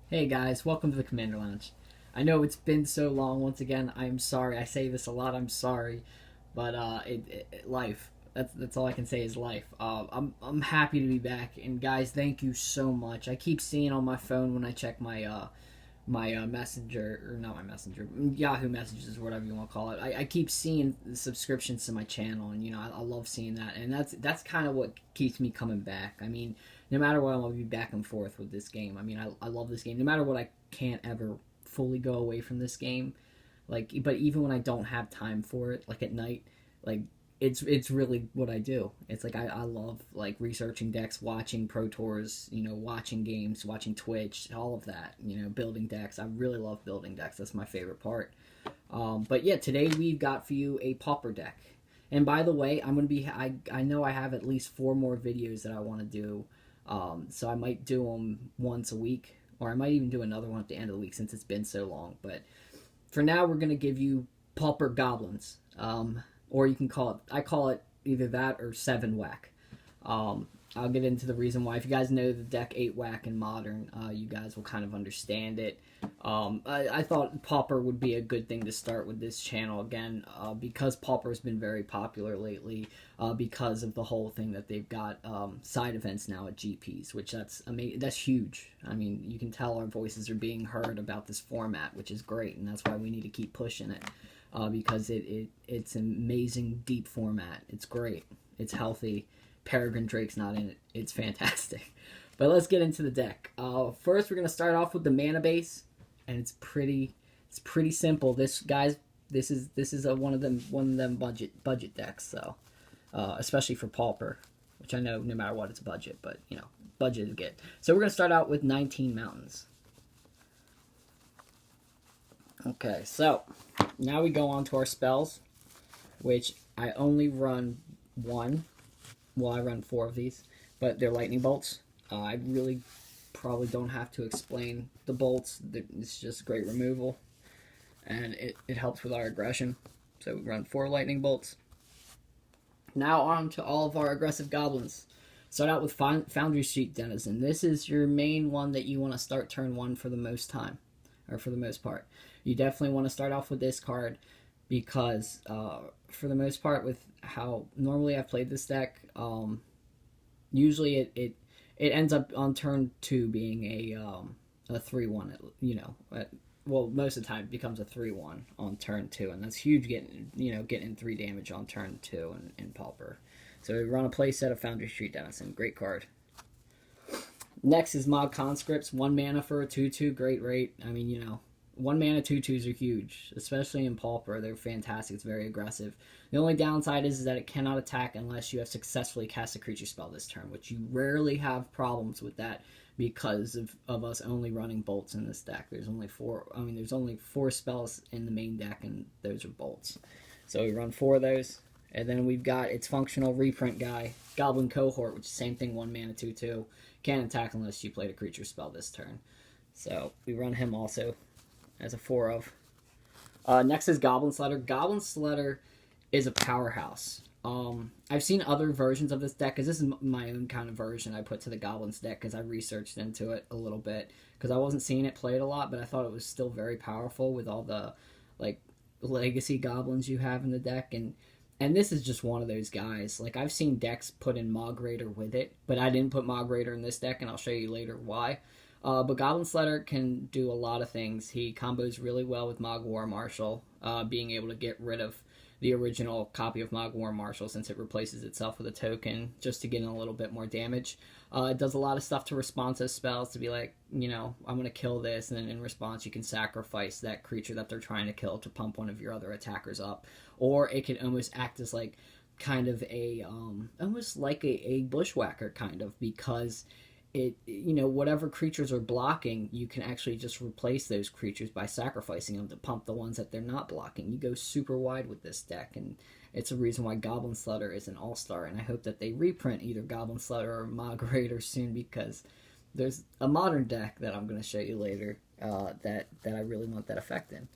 Hey guys, welcome to the Commander Lounge. I know it's been so long. Once again, I'm sorry. I say this a lot. I'm sorry, but life. That's all I can say is life. I'm happy to be back, and guys, thank you so much. I keep seeing on my phone when I check my messenger, or not my messenger, Yahoo messages, or whatever you want to call it. I keep seeing the subscriptions to my channel, and I love seeing that, and that's kind of what keeps me coming back. I mean, no matter what, I'm gonna be back and forth with this game. I mean, I love this game. No matter what, I can't ever fully go away from this game. Like, but even when I don't have time for it, like at night, like it's really what I do. It's like I love like researching decks, watching pro tours, watching games, watching Twitch, all of that. Building decks. I really love building decks. That's my favorite part. But yeah, today we've got for you a Pauper deck. And by the way, I'm gonna be. I know I have at least 4 more videos that I want to do. So I might do them once a week, or I might even do another one at the end of the week since it's been so long. But for now, we're gonna give you Pauper Goblins. Or you can I call it either that or 7 whack. I'll get into the reason why. If you guys know the deck 8 whack in Modern, you guys will kind of understand it. I thought Pauper would be a good thing to start with this channel again, because Pauper has been very popular lately, because of the whole thing that they've got side events now at GPs, which that's amazing. That's huge. I mean, you can tell our voices are being heard about this format, which is great, and that's why we need to keep pushing it. Because it's an amazing deep format. It's great. It's healthy. Peregrine Drake's not in it. It's fantastic. But let's get into the deck. First, we're gonna start off with the mana base, and it's pretty simple. This is one of them budget decks. So especially for Pauper, which I know no matter what it's a budget, but budget is good. So we're gonna start out with 19 mountains. Okay, so now we go on to our spells, which I only run one. Well, I run 4 of these, but they're lightning bolts. I really probably don't have to explain the bolts. It's just great removal, and it helps with our aggression. So we run 4 lightning bolts. Now on to all of our aggressive goblins. Start out with Foundry Street Denizen. This is your main one that you want to start turn 1 for the most time, or for the most part. You definitely want to start off with this card because, for the most part, with how normally I've played this deck, usually it ends up on turn 2 being a 3-1. Well, most of the time it becomes a 3-1 on turn 2, and that's huge. Getting 3 damage on turn 2 in Pauper. So we run a play set of Foundry Street Denizen. Great card. Next is Mob Conscripts. 1 mana for a 2/2. Great rate. I mean, 1 mana 2/2s are huge, especially in Pauper. They're fantastic. It's very aggressive. The only downside is that it cannot attack unless you have successfully cast a creature spell this turn, which you rarely have problems with that because of us only running bolts in this deck. There's only 4. I mean, there's only 4 spells in the main deck, and those are bolts. So we run 4 of those, and then we've got its functional reprint guy, Goblin Cohort, which is the same thing. 1 mana 2/2. Can't attack unless you played a creature spell this turn. So we run him also as a 4 of. Next is Goblin Slayer. Goblin Slayer is a powerhouse. I've seen other versions of this deck, because this is my own kind of version I put to the Goblins deck, because I researched into it a little bit, because I wasn't seeing it played a lot, but I thought it was still very powerful with all the like legacy goblins you have in the deck, and this is just one of those guys. Like, I've seen decks put in Mog Raider with it, but I didn't put Mog Raider in this deck, and I'll show you later why. But Goblin Slayer can do a lot of things. He combos really well with Mog War Marshal, being able to get rid of the original copy of Mog War Marshal since it replaces itself with a token just to get in a little bit more damage. It does a lot of stuff to responsive spells to be like, I'm going to kill this, and then in response you can sacrifice that creature that they're trying to kill to pump one of your other attackers up. Or it can almost act as like kind of almost like a bushwhacker kind of, because whatever creatures are blocking, you can actually just replace those creatures by sacrificing them to pump the ones that they're not blocking. You go super wide with this deck, and it's a reason why Goblin Slayer is an all-star, and I hope that they reprint either Goblin Slayer or Mog Raider soon, because there's a modern deck that I'm going to show you later that I really want that effect in.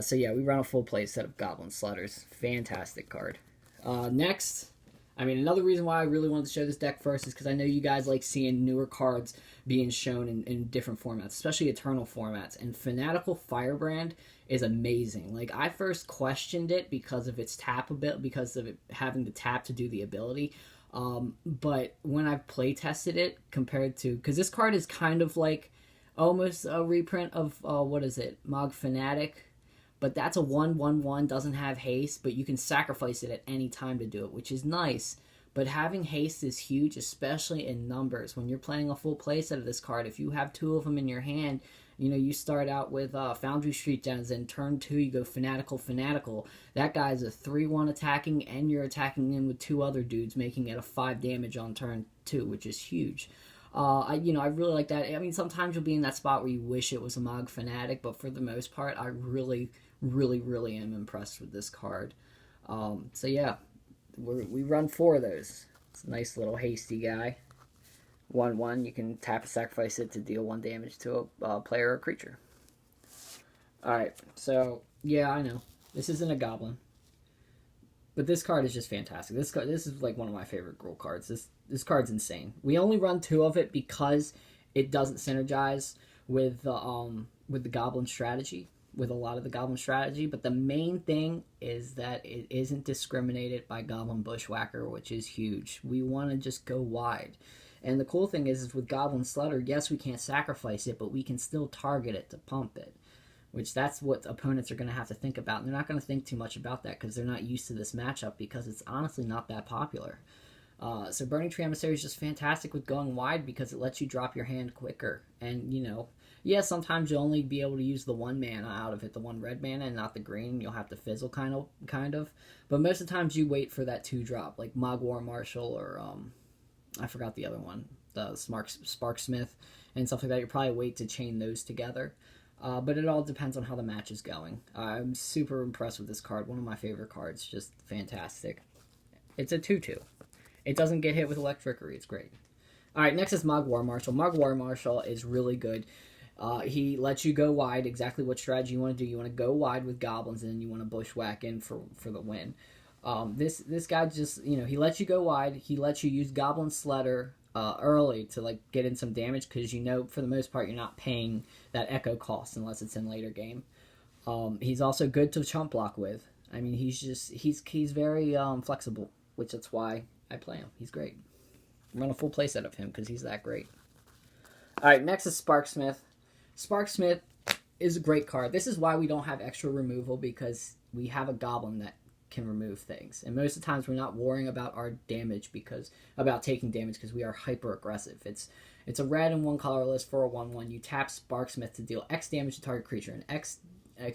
So yeah, we run a full play set of Goblin Slayers. Fantastic card. Next, I mean, another reason why I really wanted to show this deck first is because I know you guys like seeing newer cards being shown in different formats, especially Eternal formats. And Fanatical Firebrand is amazing. Like, I first questioned it because of its tap ability, because of it having to tap to do the ability. But when I've play tested it compared to, because this card is kind of like almost a reprint of what is it, Mog Fanatic, but that's a 1/1/1, doesn't have haste, but you can sacrifice it at any time to do it, which is nice. But having haste is huge, especially in numbers. When you're playing a full playset of this card, if you have two of them in your hand, you know, you start out with Foundry Street Gens, and turn 2 you go Fanatical. That guy's a 3/1 attacking, and you're attacking in with two other dudes, making it a 5 damage on turn 2, which is huge. I really like that. I mean, sometimes you'll be in that spot where you wish it was a Mog Fanatic, but for the most part, I really am impressed with this card. So yeah, we run 4 of those. It's a nice little hasty guy. 1/1, you can tap and sacrifice it to deal 1 damage to a player or creature. Alright, so yeah, I know this isn't a goblin, but this card is just fantastic. This is like one of my favorite Gruul cards. This card's insane. We only run 2 of it because it doesn't synergize with the goblin strategy, with a lot of the goblin strategy, but the main thing is that it isn't discriminated by Goblin Bushwhacker, which is huge. We want to just go wide. And the cool thing is with Goblin Slaughter, yes, we can't sacrifice it, but we can still target it to pump it, which that's what opponents are going to have to think about. And they're not going to think too much about that because they're not used to this matchup, because it's honestly not that popular. So Burning Tree Emissary is just fantastic with going wide because it lets you drop your hand quicker. And, yeah, sometimes you'll only be able to use the 1 mana out of it, the 1 red mana and not the green. You'll have to fizzle kind of. But most of the times you wait for that 2-drop, like Mogwar Marshal or I forgot the other one, the Sparksmith and stuff like that. You probably wait to chain those together. But it all depends on how the match is going. I'm super impressed with this card. One of my favorite cards. Just fantastic. It's a 2/2. It doesn't get hit with Electrickery. It's great. Alright, next is Mogwar Marshal. Mogwar Marshal is really good. He lets you go wide, exactly what strategy you want to do. You want to go wide with goblins, and then you want to bushwhack in for the win. This guy just, he lets you go wide. He lets you use Goblin Sledder early to get in some damage, because for the most part you're not paying that echo cost unless it's in later game. He's also good to chump block with. I mean, he's very flexible, which that's why I play him. He's great. I run a full playset of him because he's that great. Alright, next is Sparksmith. Sparksmith is a great card. This is why we don't have extra removal, because we have a goblin that can remove things. And most of the times we're not worrying about our damage, about taking damage, because we are hyper aggressive. It's a red and 1 colorless for a 1/1. You tap Sparksmith to deal X damage to target creature and X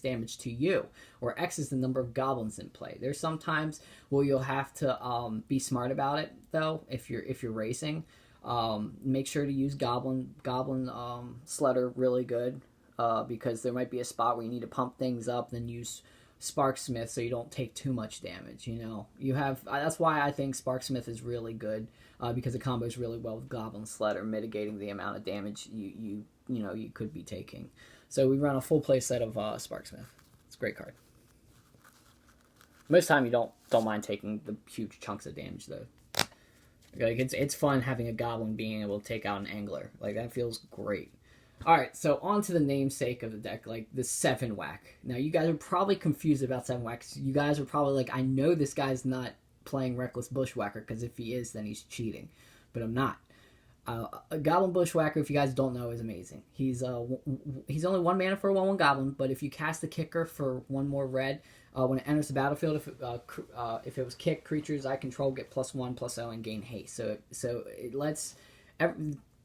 damage to you, or X is the number of goblins in play. There's some times where you'll have to be smart about it, though. If you're racing, make sure to use Goblin Sledder really good, because there might be a spot where you need to pump things up, then use Sparksmith so you don't take too much damage. That's why I think Sparksmith is really good, because it combos really well with Goblin Sledder, mitigating the amount of damage you could be taking. So we run a full play set of Sparksmith. It's a great card. Most of the time you don't mind taking the huge chunks of damage, though. It's fun having a goblin being able to take out an angler. That feels great. Alright, so on to the namesake of the deck, the 7-whack. Now, you guys are probably confused about 7-whack. You guys are probably I know this guy's not playing Reckless Bushwhacker, because if he is, then he's cheating. But I'm not. A Goblin Bushwhacker, if you guys don't know, is amazing. He's only 1 mana for a 1/1 goblin, but if you cast the kicker for 1 more red, when it enters the battlefield, if it was kicked, creatures I control get +1/+0 and gain haste. So it lets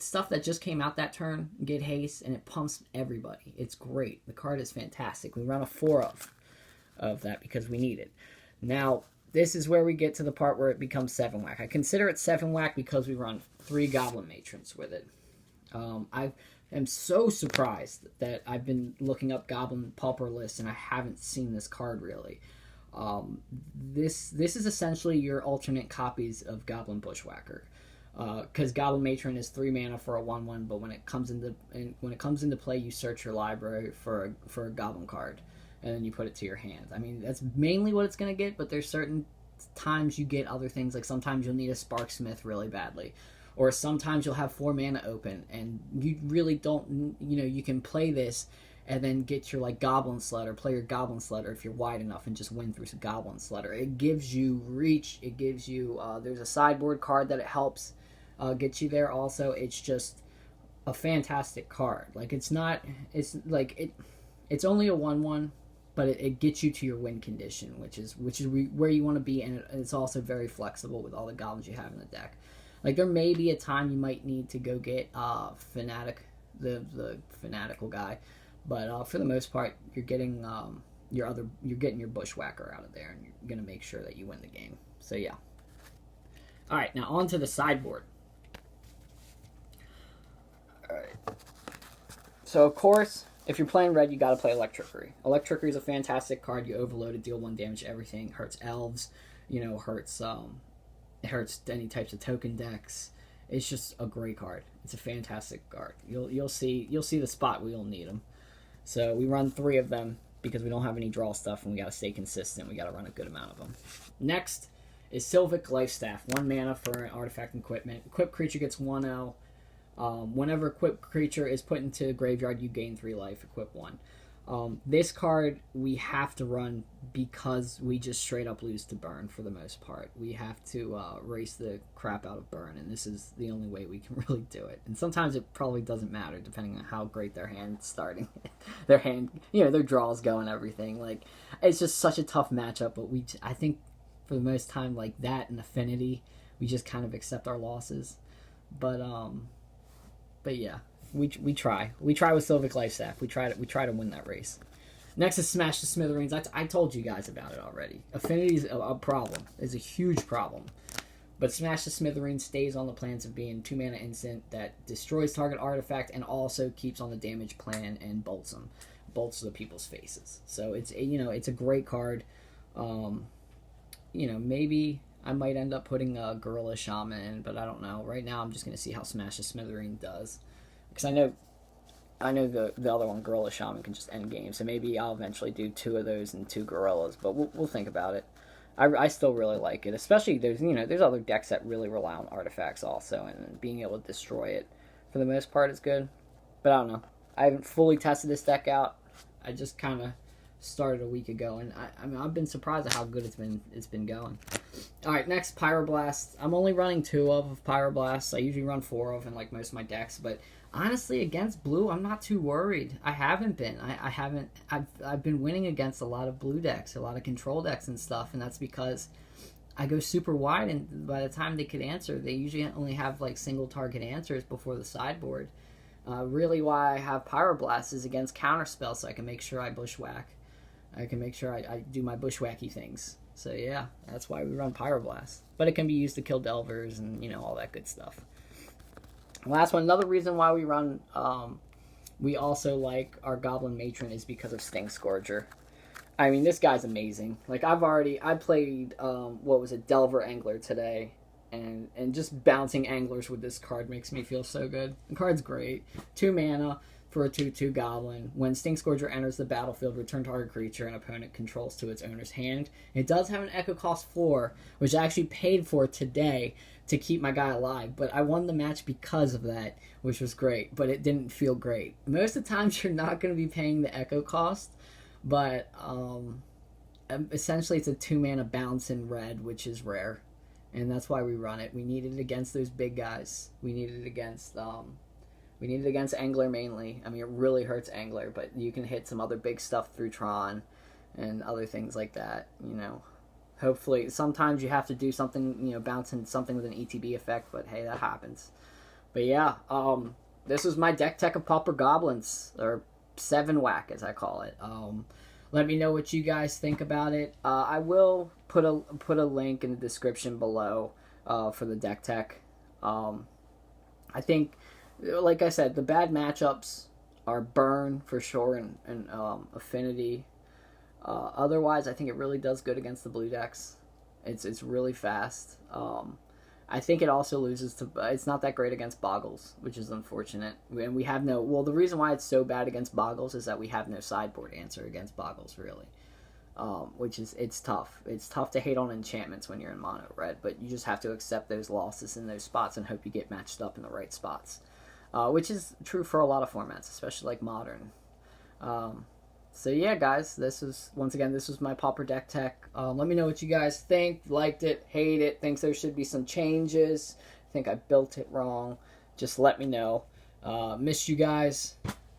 stuff that just came out that turn get haste, and it pumps everybody. It's great. The card is fantastic. We run a 4 of that because we need it. Now, this is where we get to the part where it becomes 7-whack. I consider it 7-whack because we run 3 Goblin Matrons with it. I am so surprised that I've been looking up Goblin Pauper lists and I haven't seen this card really. This is essentially your alternate copies of Goblin Bushwhacker. Because Goblin Matron is 3 mana for a 1/1, but when it comes into play, you search your library for a Goblin card, and then you put it to your hand. I mean, that's mainly what it's going to get, but there's certain times you get other things, like sometimes you'll need a Sparksmith really badly, or sometimes you'll have 4 mana open and you really don't, you can play this and then get your like Goblin Sled, or play your Goblin Sled, or if you're wide enough, and just win through some Goblin Sled. It gives you reach. It gives you there's a sideboard card that it helps get you there. Also, it's just a fantastic card. Like it's only a 1/1, but it gets you to your win condition, which is where you want to be, and it's also very flexible with all the goblins you have in the deck. Like there may be a time you might need to go get Fanatic, the fanatical guy. But for the most part, you're getting your Bushwhacker out of there, and you're gonna make sure that you win the game. So yeah. All right, now on to the sideboard. All right. So of course, if you're playing red, you got to play Electrickery. Electrickery is a fantastic card. You overload it, deal 1 damage to everything. Hurts elves, it hurts any types of token decks. It's just a great card. It's a fantastic card. You'll see the spot where you'll need them. So we run 3 of them because we don't have any draw stuff, and we got to stay consistent. We got to run a good amount of them. Next is Sylvic Lifestaff. 1 mana for an artifact and equipment. Equipped creature gets 1/0. Whenever equipped creature is put into the graveyard, you gain 3 life. Equip 1. This card we have to run because we just straight up lose to burn for the most part. We have to race the crap out of burn, and this is the only way we can really do it. And sometimes it probably doesn't matter depending on how great their hand's starting. Their hand, their draws go and everything. Like, it's just such a tough matchup, but I think for the most time, like that and Affinity, we just kind of accept our losses. But yeah. We try. We try with Sylvic Lifestaff. We try to win that race. Next is Smash to Smithereens. I told you guys about it already. Affinity is a problem. It's a huge problem. But Smash to Smithereens stays on the plans of being 2 mana instant that destroys target artifact and also keeps on the damage plan and bolts them. Bolts the people's faces. So it's a great card. Maybe I might end up putting a Gorilla Shaman in, but I don't know. Right now I'm just going to see how Smash to Smithereens does. Because I know the other one, Gorilla Shaman, can just end game. So maybe I'll eventually do 2 of those and 2 Gorillas. But we'll think about it. I still really like it. Especially there's other decks that really rely on artifacts also, and being able to destroy it for the most part is good. But I don't know. I haven't fully tested this deck out. I just kind of started a week ago, and I've been surprised at how good it's been going. All right, next, Pyroblast. I'm only running 2 of Pyroblasts. I usually run 4 of in like most of my decks, but honestly, against blue, I'm not too worried. I haven't been. I've been winning against a lot of blue decks, a lot of control decks and stuff, and that's because I go super wide, and by the time they could answer, they usually only have like single target answers before the sideboard. Really, why I have Pyroblast is against counterspell, so I can make sure I bushwhack. I can make sure I do my bushwhacky things. So yeah, that's why we run Pyroblast. But it can be used to kill Delvers and all that good stuff. Last one, another reason why we run, we also like our Goblin Matron is because of Sting Scourger. I mean, this guy's amazing. Like, I played, Delver Angler today, and just bouncing anglers with this card makes me feel so good. The card's great. 2 mana for a 2/2 Goblin. When Sting Scourger enters the battlefield, return target creature an opponent controls to its owner's hand. It does have an Echo Cost 4, which I actually paid for today to keep my guy alive, but I won the match because of that, which was great, but it didn't feel great. Most of the times you're not going to be paying the Echo Cost, but essentially it's a 2 mana bounce in red, which is rare, and that's why we run it. We need it against those big guys. We need it against Angler mainly. I mean, it really hurts Angler, but you can hit some other big stuff through Tron and other things like that, Hopefully, sometimes you have to do something, bouncing something with an ETB effect, but hey, that happens. But yeah, this was my deck tech of Pauper Goblins, or 7 whack as I call it. Let me know what you guys think about it. I will put a link in the description below for the deck tech. I think, like I said, the bad matchups are Burn for sure and Affinity. Otherwise, I think it really does good against the blue decks. It's really fast. I think it also loses to... It's not that great against Boggles, which is unfortunate. And we have no... Well, the reason why it's so bad against Boggles is that we have no sideboard answer against Boggles, really. which is, it's tough. It's tough to hate on enchantments when you're in mono red, but you just have to accept those losses in those spots and hope you get matched up in the right spots, which is true for a lot of formats, especially like modern. So yeah, guys, this was my Pauper deck tech. Let me know what you guys think. Liked it, hate it, think there should be some changes, think I built it wrong. Just let me know. Missed you guys.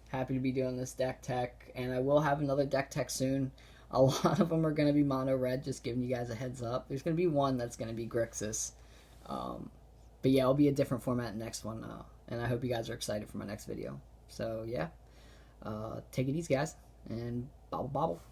Happy to be doing this deck tech, and I will have another deck tech soon. A lot of them are going to be mono red, just giving you guys a heads up. There's going to be one that's going to be Grixis. But yeah, it'll be a different format next one, and I hope you guys are excited for my next video. So yeah, take it easy, guys, and bobble bobble.